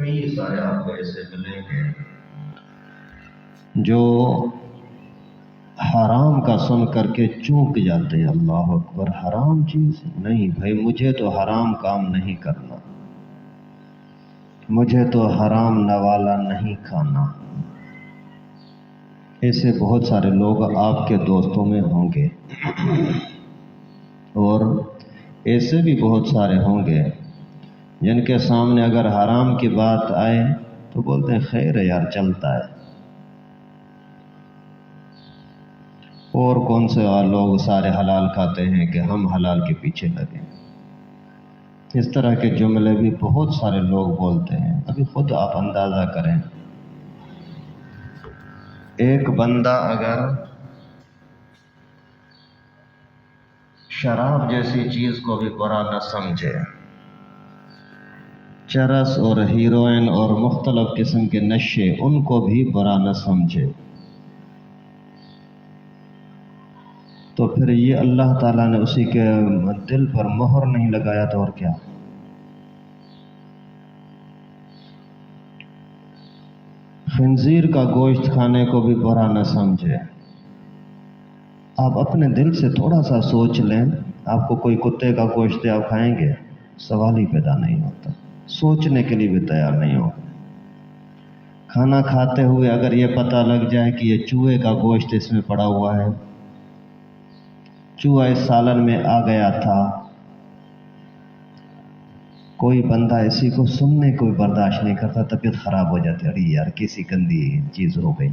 کئی سارے آپ کو ایسے ملیں گے جو حرام کا سن کر کے چونک جاتے ہیں، اللہ اکبر، حرام چیز نہیں بھائی، مجھے تو حرام کام نہیں کرنا، مجھے تو حرام نوالا نہیں کھانا۔ ایسے بہت سارے لوگ آپ کے دوستوں میں ہوں گے، اور ایسے بھی بہت سارے ہوں گے جن کے سامنے اگر حرام کی بات آئے تو بولتے ہیں خیر ہے یار، چلتا ہے۔ اور کون سے لوگ سارے حلال کھاتے ہیں کہ ہم حلال کے پیچھے لگیں۔ اس طرح کے جملے بھی بہت سارے لوگ بولتے ہیں۔ ابھی خود آپ اندازہ کریں، ایک بندہ اگر شراب جیسی چیز کو بھی برا نہ سمجھے، چرس اور ہیروئن اور مختلف قسم کے نشے ان کو بھی برا نہ سمجھے، تو پھر یہ اللہ تعالیٰ نے اسی کے دل پر مہر نہیں لگایا تو اور کیا؟ خنزیر کا گوشت کھانے کو بھی برا نہ سمجھے۔ آپ اپنے دل سے تھوڑا سا سوچ لیں، آپ کو کوئی کتے کا گوشت آپ کھائیں گے؟ سوال ہی پیدا نہیں ہوتا، سوچنے کے لیے بھی تیار نہیں ہو۔ کھانا کھاتے ہوئے اگر یہ پتہ لگ جائے کہ یہ چوہے کا گوشت اس میں پڑا ہوا ہے، چوہا اس سالن میں آ گیا تھا، کوئی بندہ اسی کو سننے کو برداشت نہیں کرتا، طبیعت خراب ہو جاتی، ارے یار کسی گندی چیز ہو گئی۔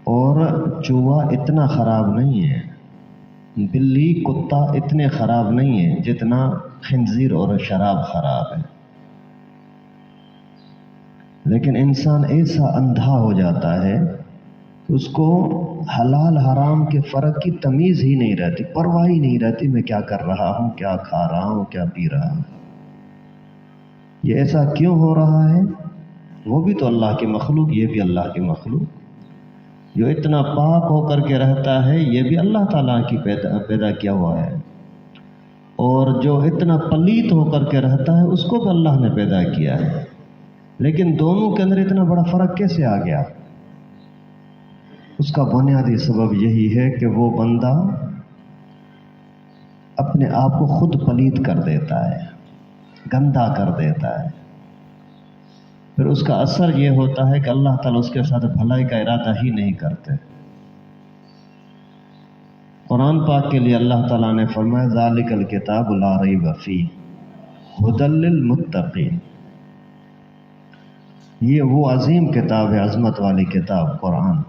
اور چوہا اتنا خراب نہیں ہے، بلی کتا اتنے خراب نہیں ہے جتنا خنزیر اور شراب خراب ہے۔ لیکن انسان ایسا اندھا ہو جاتا ہے کہ اس کو حلال حرام کے فرق کی تمیز ہی نہیں رہتی، پرواہ ہی نہیں رہتی میں کیا کر رہا ہوں، کیا کھا رہا ہوں، کیا پی رہا ہوں۔ یہ ایسا کیوں ہو رہا ہے؟ وہ بھی تو اللہ کی مخلوق، یہ بھی اللہ کی مخلوق۔ جو اتنا پاک ہو کر کے رہتا ہے یہ بھی اللہ تعالیٰ کی پیدا کیا ہوا ہے، اور جو اتنا پلیت ہو کر کے رہتا ہے اس کو بھی اللہ نے پیدا کیا ہے۔ لیکن دونوں کے اندر اتنا بڑا فرق کیسے آ گیا؟ اس کا بنیادی سبب یہی ہے کہ وہ بندہ اپنے آپ کو خود پلیت کر دیتا ہے، گندا کر دیتا ہے، پھر اس کا اثر یہ ہوتا ہے کہ اللہ تعالیٰ اس کے ساتھ بھلائی کا ارادہ ہی نہیں کرتے۔ قرآن پاک کے لیے اللہ تعالیٰ نے فرمایا ذالک الکتاب لا ریب فیہ ھدی للمتقین، یہ وہ عظیم کتاب ہے، عظمت والی کتاب قرآن،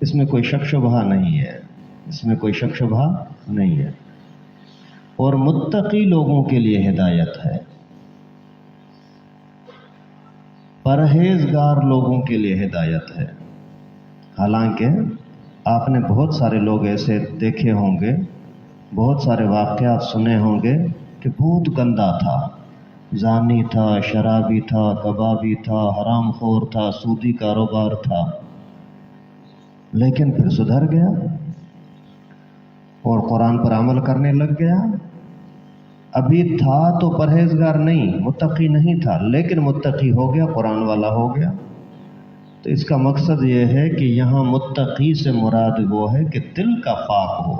اس میں کوئی شک شبہ نہیں ہے، اس میں کوئی شک شبہ نہیں ہے، اور متقی لوگوں کے لیے ہدایت ہے، پرہیزگار لوگوں کے لیے ہدایت ہے۔ حالانکہ آپ نے بہت سارے لوگ ایسے دیکھے ہوں گے، بہت سارے واقعات سنے ہوں گے کہ بہت گندا تھا، زانی تھا، شرابی تھا، کبابی تھا، حرام خور تھا، سودی کاروبار تھا، لیکن پھر سدھر گیا اور قرآن پر عمل کرنے لگ گیا۔ ابھی تھا تو پرہیزگار نہیں، متقی نہیں تھا، لیکن متقی ہو گیا، قرآن والا ہو گیا۔ تو اس کا مقصد یہ ہے کہ یہاں متقی سے مراد وہ ہے کہ دل کا پاک ہو،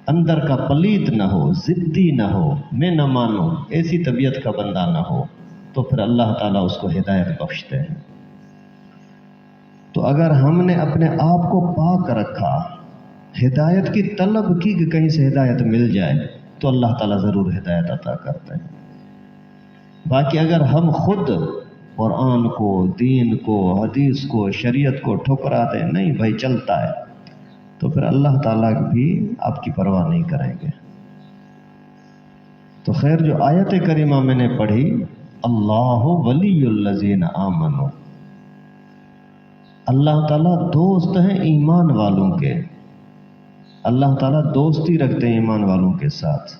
اندر کا پلیت نہ ہو، ضدی نہ ہو، میں نہ مانوں، ایسی طبیعت کا بندہ نہ ہو، تو پھر اللہ تعالیٰ اس کو ہدایت بخشتے ہیں۔ تو اگر ہم نے اپنے آپ کو پاک رکھا، ہدایت کی طلب کی کہ کہیں سے ہدایت مل جائے، تو اللہ تعالیٰ ضرور ہدایت عطا کرتے ہیں۔ باقی اگر ہم خود قرآن کو، دین کو، حدیث کو، شریعت کو ٹھکرا دیں، نہیں بھائی چلتا ہے، تو پھر اللہ تعالیٰ بھی آپ کی پرواہ نہیں کریں گے۔ تو خیر، جو آیت کریمہ میں نے پڑھی، اللہ ولی الذین آمنوا، اللہ تعالیٰ دوست ہیں ایمان والوں کے، اللہ تعالیٰ دوستی رکھتے ہیں ایمان والوں کے ساتھ۔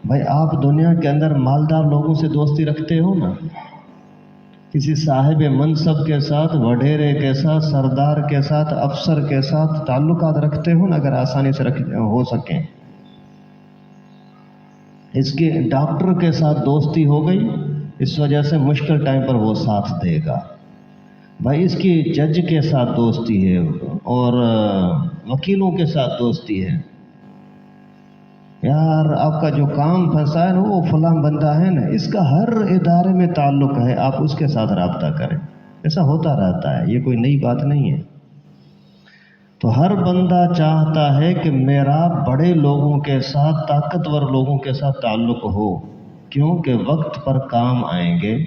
بھائی آپ دنیا کے اندر مالدار لوگوں سے دوستی رکھتے ہو نا، کسی صاحب منصب کے ساتھ، وڈیرے کے ساتھ، سردار کے ساتھ، افسر کے ساتھ تعلقات رکھتے ہو نا، اگر آسانی سے ہو سکیں۔ اس کی ڈاکٹر کے ساتھ دوستی ہو گئی، اس وجہ سے مشکل ٹائم پر وہ ساتھ دے گا۔ بھائی اس کی جج کے ساتھ دوستی ہے اور وکیلوں کے ساتھ دوستی ہے، یار آپ کا جو کام پھنسا ہے نا وہ فلاں بندہ ہے نا، اس کا ہر ادارے میں تعلق ہے، آپ اس کے ساتھ رابطہ کریں۔ ایسا ہوتا رہتا ہے، یہ کوئی نئی بات نہیں ہے۔ تو ہر بندہ چاہتا ہے کہ میرا بڑے لوگوں کے ساتھ، طاقتور لوگوں کے ساتھ تعلق ہو، کیونکہ وقت پر کام آئیں گے۔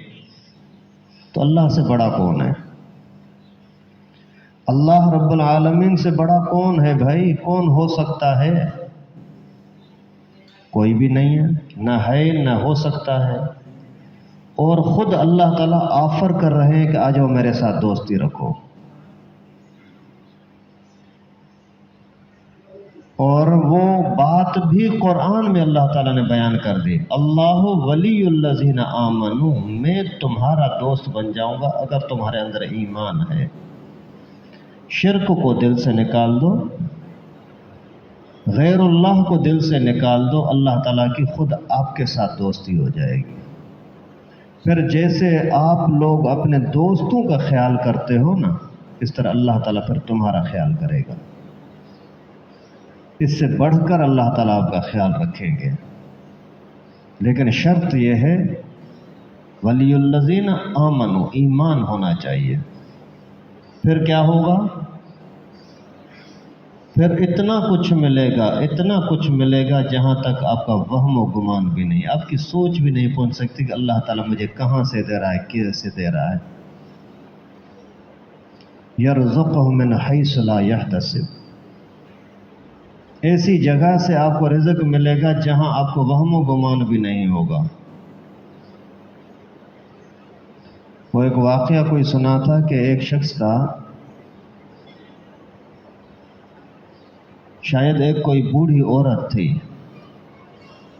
تو اللہ سے بڑا کون ہے؟ اللہ رب العالمین سے بڑا کون ہے بھائی؟ کون ہو سکتا ہے؟ کوئی بھی نہیں ہے، نہ ہے نہ ہو سکتا ہے۔ اور خود اللہ تعالیٰ آفر کر رہے ہیں کہ آ جاؤ میرے ساتھ دوستی رکھو۔ اور وہ بات بھی قرآن میں اللہ تعالیٰ نے بیان کر دی، اللہ ولی الذین آمنوا، میں تمہارا دوست بن جاؤں گا اگر تمہارے اندر ایمان ہے۔ شرک کو دل سے نکال دو، غیر اللہ کو دل سے نکال دو، اللہ تعالیٰ کی خود آپ کے ساتھ دوستی ہو جائے گی۔ پھر جیسے آپ لوگ اپنے دوستوں کا خیال کرتے ہو نا، اس طرح اللہ تعالیٰ پھر تمہارا خیال کرے گا۔ اس سے بڑھ کر اللہ تعالیٰ آپ کا خیال رکھیں گے، لیکن شرط یہ ہے ولی الذین آمنوا، ایمان ہونا چاہیے۔ پھر کیا ہوگا؟ پھر اتنا کچھ ملے گا، اتنا کچھ ملے گا جہاں تک آپ کا وہم و گمان بھی نہیں، آپ کی سوچ بھی نہیں پہنچ سکتی کہ اللہ تعالیٰ مجھے کہاں سے دے رہا ہے، کیسے دے رہا ہے۔ یرزقہ من حیث لا یحتسب، ایسی جگہ سے آپ کو رزق ملے گا جہاں آپ کو وہم و گمان بھی نہیں ہوگا۔ وہ ایک واقعہ کوئی سنا تھا کہ ایک شخص کا، شاید ایک کوئی بوڑھی عورت تھی،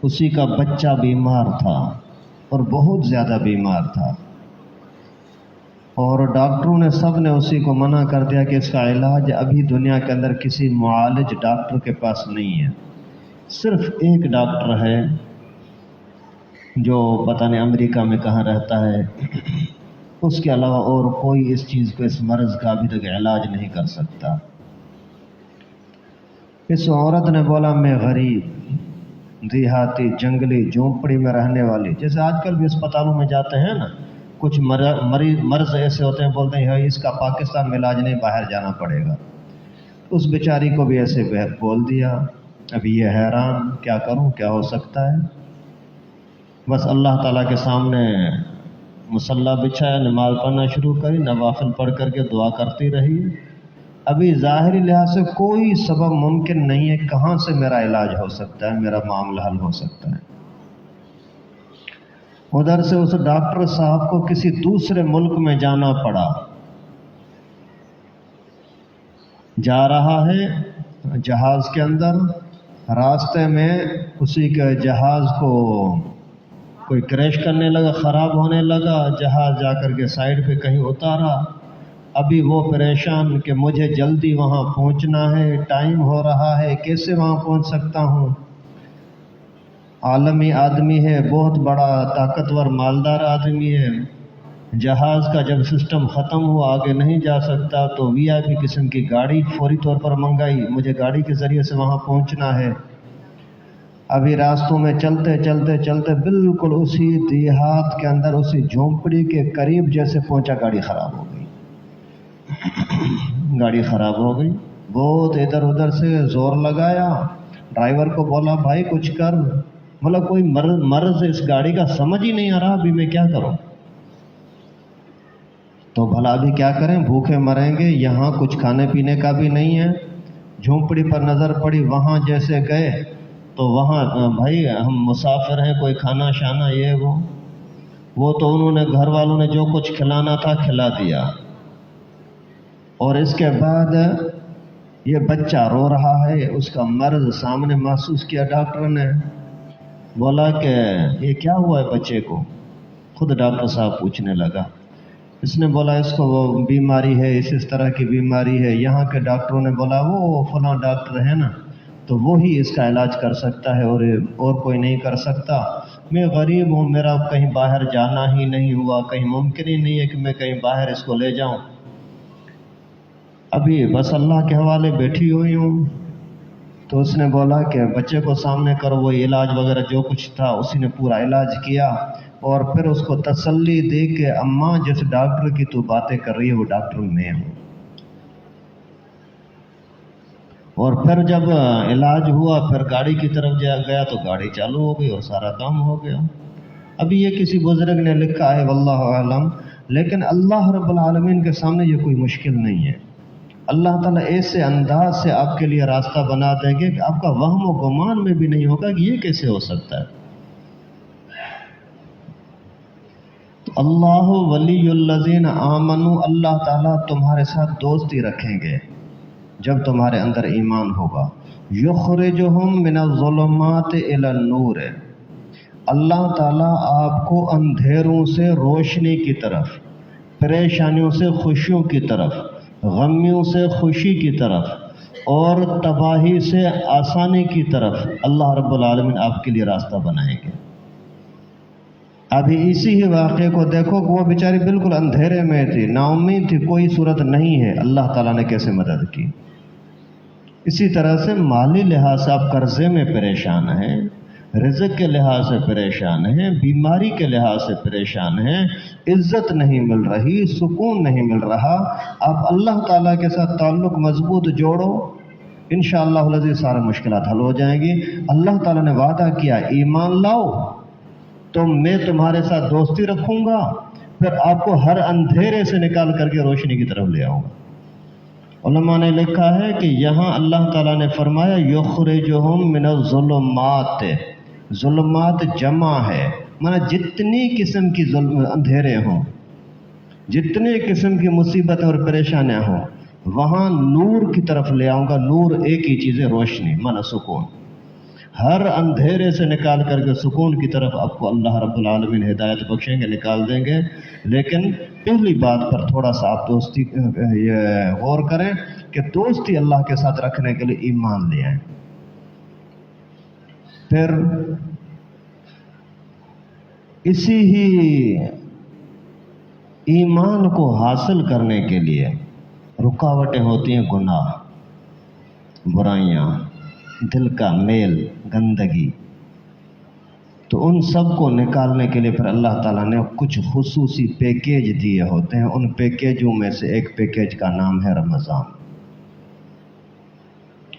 اسی کا بچہ بیمار تھا اور بہت زیادہ بیمار تھا، اور ڈاکٹروں نے سب نے اسی کو منع کر دیا کہ اس کا علاج ابھی دنیا کے اندر کسی معالج ڈاکٹر کے پاس نہیں ہے، صرف ایک ڈاکٹر ہے جو پتہ نہیں امریکہ میں کہاں رہتا ہے، اس کے علاوہ اور کوئی اس چیز کو، اس مرض کا ابھی تک علاج نہیں کر سکتا۔ اس عورت نے بولا میں غریب، دیہاتی، جنگلی، جھونپڑی میں رہنے والی، جیسے آج کل بھی اسپتالوں میں جاتے ہیں نا، کچھ مرض ایسے ہوتے ہیں بولتے ہیں اس کا پاکستان میں علاج نہیں، باہر جانا پڑے گا۔ اس بیچاری کو بھی ایسے بول دیا۔ اب یہ حیران، کیا کروں، کیا ہو سکتا ہے؟ بس اللہ تعالیٰ کے سامنے مصلی بچھایا، نماز پڑھنا شروع کری، نوافل پڑھ کر کے دعا کرتی رہی۔ ابھی ظاہری لحاظ سے کوئی سبب ممکن نہیں ہے، کہاں سے میرا علاج ہو سکتا ہے، میرا معاملہ حل ہو سکتا ہے۔ ادھر سے اس ڈاکٹر صاحب کو کسی دوسرے ملک میں جانا پڑا، جا رہا ہے جہاز کے اندر، راستے میں اسی کے جہاز کو کوئی کریش کرنے لگا، خراب ہونے لگا، جہاز جا کر کے سائڈ پہ کہیں اتارا۔ ابھی وہ پریشان کہ مجھے جلدی وہاں پہنچنا ہے، ٹائم ہو رہا ہے، کیسے وہاں پہنچ سکتا ہوں؟ عالمی آدمی ہے، بہت بڑا طاقتور مالدار آدمی ہے، جہاز کا جب سسٹم ختم ہوا، آگے نہیں جا سکتا، تو وی آئی پی قسم کی گاڑی فوری طور پر منگائی، مجھے گاڑی کے ذریعے سے وہاں پہنچنا ہے۔ ابھی راستوں میں چلتے چلتے چلتے بالکل اسی دیہات کے اندر، اسی جھونپڑی کے قریب جیسے پہنچا، گاڑی خراب ہو گئی۔ گاڑی خراب ہو گئی، بہت ادھر ادھر سے زور لگایا، ڈرائیور کو بولا بھائی کچھ کر، بولا کوئی مرض اس گاڑی کا سمجھ ہی نہیں آ رہا، ابھی میں کیا کروں؟ تو بھلا ابھی کیا کریں، بھوکے مریں گے، یہاں کچھ کھانے پینے کا بھی نہیں ہے۔ جھونپڑی پر نظر پڑی، وہاں جیسے گئے تو وہاں بھائی ہم مسافر ہیں، کوئی کھانا شانا یہ وہ تو انہوں نے، گھر والوں نے جو کچھ کھلانا تھا کھلا دیا، اور اس کے بعد یہ بچہ رو رہا ہے، اس کا مرض سامنے محسوس کیا ڈاکٹر نے، بولا کہ یہ کیا ہوا ہے بچے کو؟ خود ڈاکٹر صاحب پوچھنے لگا، اس نے بولا اس کو وہ بیماری ہے، اس طرح کی بیماری ہے۔ یہاں کے ڈاکٹروں نے بولا وہ فلاں ڈاکٹر ہے نا، تو وہی اس کا علاج کر سکتا ہے اور کوئی نہیں کر سکتا۔ میں غریب ہوں، میرا کہیں باہر جانا ہی نہیں ہوا، کہیں ممکن ہی نہیں ہے کہ میں کہیں باہر اس کو لے جاؤں، ابھی بس اللہ کے حوالے بیٹھی ہوئی ہوں۔ تو اس نے بولا کہ بچے کو سامنے کرو، وہ علاج وغیرہ جو کچھ تھا اسی نے پورا علاج کیا، اور پھر اس کو تسلی دے کہ اماں جس ڈاکٹر کی تو باتیں کر رہی ہے وہ ڈاکٹر میں ہوں۔ اور پھر جب علاج ہوا پھر گاڑی کی طرف گیا تو گاڑی چالو ہو گئی اور سارا کام ہو گیا۔ ابھی یہ کسی بزرگ نے لکھا ہے واللہ اعلم، لیکن اللہ رب العالمین کے سامنے یہ کوئی مشکل نہیں ہے۔ اللہ تعالیٰ ایسے انداز سے آپ کے لیے راستہ بنا دیں گے کہ آپ کا وہم و گمان میں بھی نہیں ہوگا کہ یہ کیسے ہو سکتا ہے۔ تو اللہ ولی الذین آمنوا، اللہ تعالیٰ تمہارے ساتھ دوستی رکھیں گے جب تمہارے اندر ایمان ہوگا۔ یخرجہم من الظلمات الی النور، اللہ تعالیٰ آپ کو اندھیروں سے روشنی کی طرف، پریشانیوں سے خوشیوں کی طرف، غمیوں سے خوشی کی طرف، اور تباہی سے آسانی کی طرف اللہ رب العالمین آپ کے لیے راستہ بنائیں گے۔ ابھی اسی ہی واقعے کو دیکھو کہ وہ بیچاری بالکل اندھیرے میں تھی، نا امید تھی، کوئی صورت نہیں ہے، اللہ تعالیٰ نے کیسے مدد کی۔ اسی طرح سے مالی لحاظ سے آپ قرضے میں پریشان ہیں، رزق کے لحاظ سے پریشان ہیں، بیماری کے لحاظ سے پریشان ہیں، عزت نہیں مل رہی، سکون نہیں مل رہا، آپ اللہ تعالیٰ کے ساتھ تعلق مضبوط جوڑو، انشاءاللہ العزیز سارے مشکلات حل ہو جائیں گی۔ اللہ تعالیٰ نے وعدہ کیا ایمان لاؤ تو میں تمہارے ساتھ دوستی رکھوں گا، پھر آپ کو ہر اندھیرے سے نکال کر کے روشنی کی طرف لے آؤں گا۔ علماء نے لکھا ہے کہ یہاں اللہ تعالیٰ نے فرمایا یخرجہم من الظلمات، ظلمات جمع ہے، مانا جتنی قسم کی اندھیرے ہوں، جتنے قسم کی مصیبتیں اور پریشانیاں ہوں، وہاں نور کی طرف لے آؤں گا۔ نور ایک ہی چیز ہے، روشنی، مانا سکون۔ ہر اندھیرے سے نکال کر کے سکون کی طرف آپ کو اللہ رب العالمین ہدایت بخشیں گے، نکال دیں گے۔ لیکن پہلی بات پر تھوڑا سا آپ دوستی یہ غور کریں کہ دوستی اللہ کے ساتھ رکھنے کے لیے ایمان لے آئیں۔ پھر اسی ہی ایمان کو حاصل کرنے کے لیے رکاوٹیں ہوتی ہیں، گناہ، برائیاں، دل کا میل، گندگی، تو ان سب کو نکالنے کے لیے پھر اللہ تعالیٰ نے کچھ خصوصی پیکیج دیے ہوتے ہیں۔ ان پیکیجوں میں سے ایک پیکیج کا نام ہے رمضان۔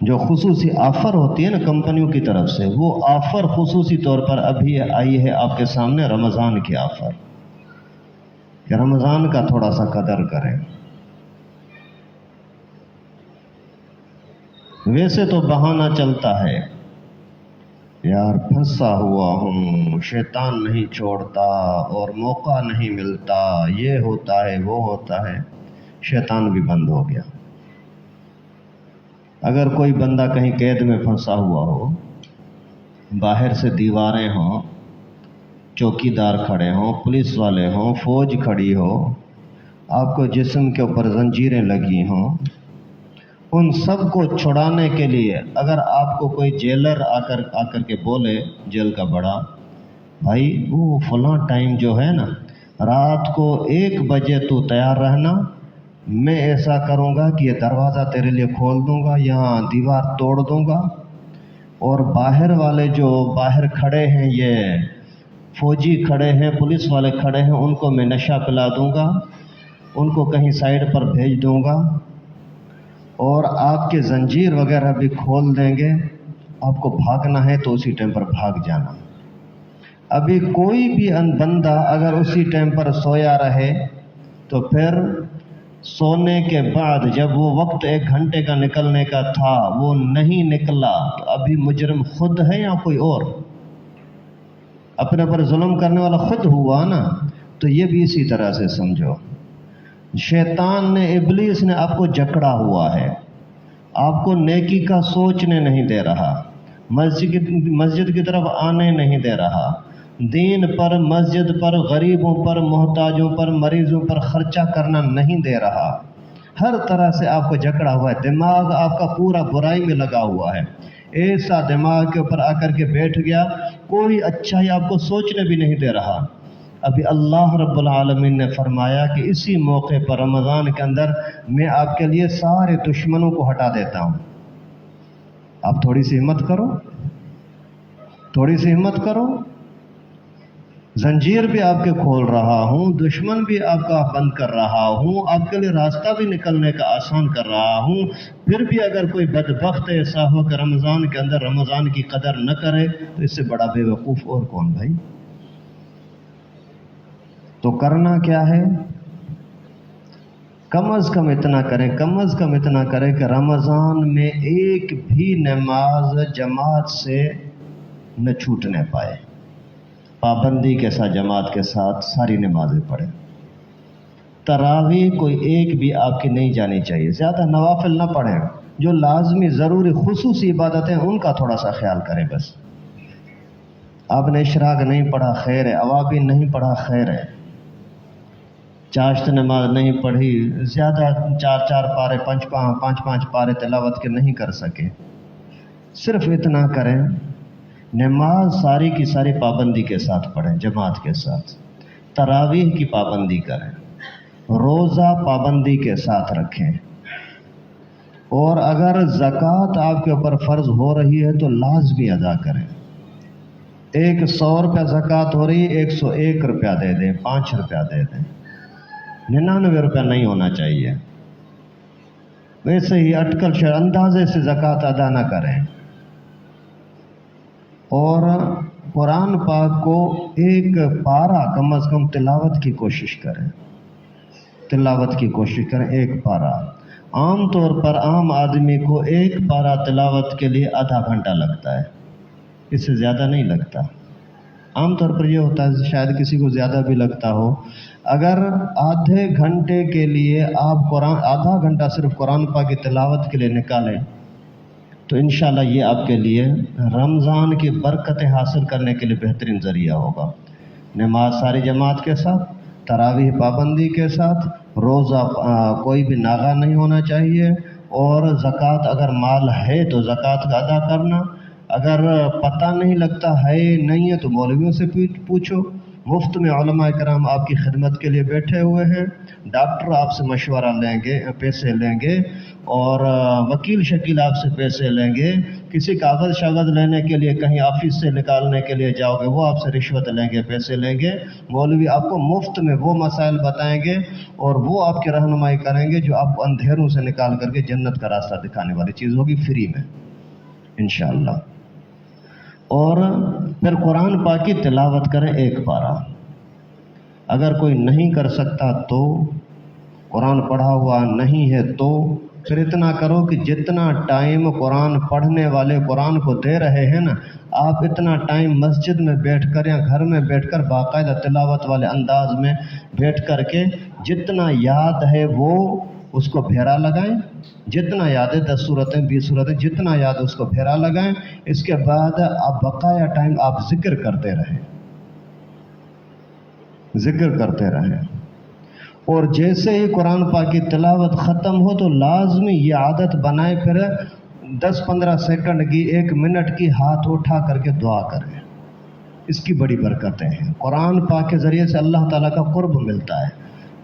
جو خصوصی آفر ہوتی ہے نا کمپنیوں کی طرف سے، وہ آفر خصوصی طور پر ابھی آئی ہے آپ کے سامنے، رمضان کی آفر، کہ رمضان کا تھوڑا سا قدر کریں۔ ویسے تو بہانہ چلتا ہے، یار پھنسا ہوا ہوں، شیطان نہیں چھوڑتا اور موقع نہیں ملتا، یہ ہوتا ہے وہ ہوتا ہے۔ شیطان بھی بند ہو گیا۔ اگر کوئی بندہ کہیں قید میں پھنسا ہوا ہو، باہر سے دیواریں ہوں، چوکیدار کھڑے ہوں، پولیس والے ہوں، فوج کھڑی ہو، آپ کو جسم کے اوپر زنجیریں لگی ہوں، ان سب کو چھڑانے کے لیے اگر آپ کو کوئی جیلر آ کر کے بولے، جیل کا بڑا، بھائی وہ فلاں ٹائم جو ہے نا، رات کو 1 بجے تو تیار رہنا، میں ایسا کروں گا کہ یہ دروازہ تیرے لیے کھول دوں گا، یہاں دیوار توڑ دوں گا، اور باہر والے جو باہر کھڑے ہیں، یہ فوجی کھڑے ہیں، پولیس والے کھڑے ہیں، ان کو میں نشہ پلا دوں گا، ان کو کہیں سائڈ پر بھیج دوں گا، اور آپ کے زنجیر وغیرہ بھی کھول دیں گے۔ آپ کو بھاگنا ہے تو اسی ٹائم پر بھاگ جانا۔ ابھی کوئی بھی بندہ اگر اسی ٹائم پر سویا رہے تو پھر سونے کے بعد جب وہ وقت 1 گھنٹے کا نکلنے کا تھا وہ نہیں نکلا، تو ابھی مجرم خود ہے یا کوئی اور؟ اپنے پر ظلم کرنے والا خود ہوا نا۔ تو یہ بھی اسی طرح سے سمجھو، شیطان نے، ابلیس نے آپ کو جکڑا ہوا ہے، آپ کو نیکی کا سوچنے نہیں دے رہا، مسجد کی طرف آنے نہیں دے رہا، دین پر، مسجد پر، غریبوں پر، محتاجوں پر، مریضوں پر خرچہ کرنا نہیں دے رہا، ہر طرح سے آپ کو جکڑا ہوا ہے، دماغ آپ کا پورا برائی میں لگا ہوا ہے۔ ایسا دماغ کے اوپر آ کر کے بیٹھ گیا، کوئی اچھائی آپ کو سوچنے بھی نہیں دے رہا۔ ابھی اللہ رب العالمین نے فرمایا کہ اسی موقع پر رمضان کے اندر میں آپ کے لیے سارے دشمنوں کو ہٹا دیتا ہوں۔ آپ تھوڑی سی ہمت کرو، تھوڑی سی ہمت کرو، زنجیر بھی آپ کے کھول رہا ہوں، دشمن بھی آپ کا بند کر رہا ہوں، آپ کے لیے راستہ بھی نکلنے کا آسان کر رہا ہوں، پھر بھی اگر کوئی بدبخت ایسا ہو کہ رمضان کے اندر رمضان کی قدر نہ کرے تو اس سے بڑا بے وقوف اور کون بھائی؟ تو کرنا کیا ہے؟ کم از کم اتنا کریں، کم از کم اتنا کریں کہ رمضان میں ایک بھی نماز جماعت سے نہ چھوٹنے پائے، پابندی کے ساتھ جماعت کے ساتھ ساری نمازیں پڑھیں۔ تراویح کوئی ایک بھی آپ کی نہیں جانی چاہیے، زیادہ نوافل نہ پڑھیں، جو لازمی ضروری خصوصی عبادتیں ان کا تھوڑا سا خیال کریں بس۔ آپ نے اشراق نہیں پڑھا خیر ہے، اوابین نہیں پڑھا خیر ہے، چاشت نماز نہیں پڑھی، زیادہ 4 پارے 5 پارے تلاوت کے نہیں کر سکے، صرف اتنا کریں نماز ساری کی ساری پابندی کے ساتھ پڑھیں، جماعت کے ساتھ، تراویح کی پابندی کریں، روزہ پابندی کے ساتھ رکھیں، اور اگر زکوٰۃ آپ کے اوپر فرض ہو رہی ہے تو لازمی ادا کریں۔ 100 روپیہ زکوٰۃ ہو رہی ہے، 101 روپیہ دے دیں، 5 روپیہ دے دیں، 99 روپیہ نہیں ہونا چاہیے۔ ویسے ہی اٹکل اندازے سے زکوٰۃ ادا نہ کریں، اور قرآن پاک کو ایک پارہ کم از کم تلاوت کی کوشش کریں، تلاوت کی کوشش کریں، ایک پارہ۔ عام طور پر عام آدمی کو ایک پارہ تلاوت کے لیے آدھا گھنٹہ لگتا ہے، اس سے زیادہ نہیں لگتا۔ عام طور پر یہ ہوتا ہے شاید کسی کو زیادہ بھی لگتا ہو۔ اگر آدھے گھنٹے کے لیے آپ آدھا گھنٹہ صرف قرآن پاک کی تلاوت کے لیے نکالیں تو انشاءاللہ یہ آپ کے لیے رمضان کی برکتیں حاصل کرنے کے لیے بہترین ذریعہ ہوگا۔ نماز ساری جماعت کے ساتھ، تراویح پابندی کے ساتھ، روزہ کوئی بھی ناغہ نہیں ہونا چاہیے، اور زکوٰۃ اگر مال ہے تو زکوٰۃ کا ادا کرنا، اگر پتہ نہیں لگتا ہے نہیں ہے تو مولویوں سے پوچھو، مفت میں علماء کرام آپ کی خدمت کے لیے بیٹھے ہوئے ہیں، ڈاکٹر آپ سے مشورہ لیں گے، پیسے لیں گے، اور وکیل شکیل آپ سے پیسے لیں گے، کسی کاغذ شاغذ لینے کے لیے کہیں آفس سے نکالنے کے لیے جاؤ گے وہ آپ سے رشوت لیں گے، پیسے لیں گے۔ مولوی آپ کو مفت میں وہ مسائل بتائیں گے اور وہ آپ کی رہنمائی کریں گے جو آپ کو اندھیروں سے نکال کر کے جنت کا راستہ دکھانے والی چیز ہوگی، فری میں انشاءاللہ۔ اور پھر قرآن پاک کی تلاوت کریں ایک پارہ۔ اگر کوئی نہیں کر سکتا تو، قرآن پڑھا ہوا نہیں ہے تو، پھر اتنا کرو کہ جتنا ٹائم قرآن پڑھنے والے قرآن کو دے رہے ہیں نا، آپ اتنا ٹائم مسجد میں بیٹھ کر یا گھر میں بیٹھ کر باقاعدہ تلاوت والے انداز میں بیٹھ کر کے جتنا یاد ہے وہ اس کو پھیرا لگائیں، جتنا یاد ہے 10 سورتیں 20 سورتیں جتنا یاد ہے اس کو پھیرا لگائیں۔ اس کے بعد آپ بقایا ٹائم آپ ذکر کرتے رہیں، ذکر کرتے رہیں، اور جیسے ہی قرآن پاک کی تلاوت ختم ہو تو لازمی یہ عادت بنائے، پھر 10-15 سیکنڈ کی 1 منٹ کی ہاتھ اٹھا کر کے دعا کریں۔ اس کی بڑی برکتیں ہیں، قرآن پاک کے ذریعے سے اللہ تعالیٰ کا قرب ملتا ہے۔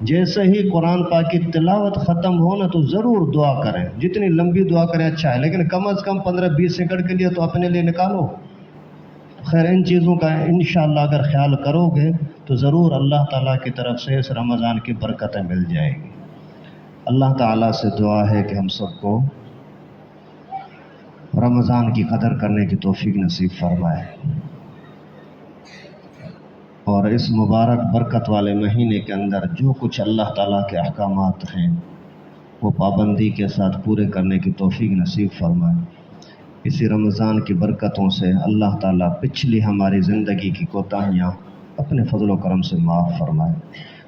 جیسے ہی قرآن پاک کی تلاوت ختم ہو نا تو ضرور دعا کریں، جتنی لمبی دعا کریں اچھا ہے، لیکن کم از کم 15-20 سیکنڈ کے لیے تو اپنے لیے نکالو۔ خیر ان چیزوں کا انشاءاللہ اگر خیال کرو گے تو ضرور اللہ تعالیٰ کی طرف سے اس رمضان کی برکتیں مل جائے گی۔ اللہ تعالیٰ سے دعا ہے کہ ہم سب کو رمضان کی قدر کرنے کی توفیق نصیب فرمائے، اور اس مبارک برکت والے مہینے کے اندر جو کچھ اللہ تعالیٰ کے احکامات ہیں وہ پابندی کے ساتھ پورے کرنے کی توفیق نصیب فرمائے۔ اسی رمضان کی برکتوں سے اللہ تعالیٰ پچھلی ہماری زندگی کی کوتاہیاں اپنے فضل و کرم سے معاف فرمائے۔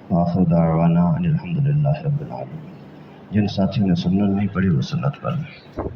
وآخر دعوانا ان الحمدللہ رب العالمین۔ جن ساتھیوں نے سنت نہیں پڑھی وہ سنت پڑھ لیں۔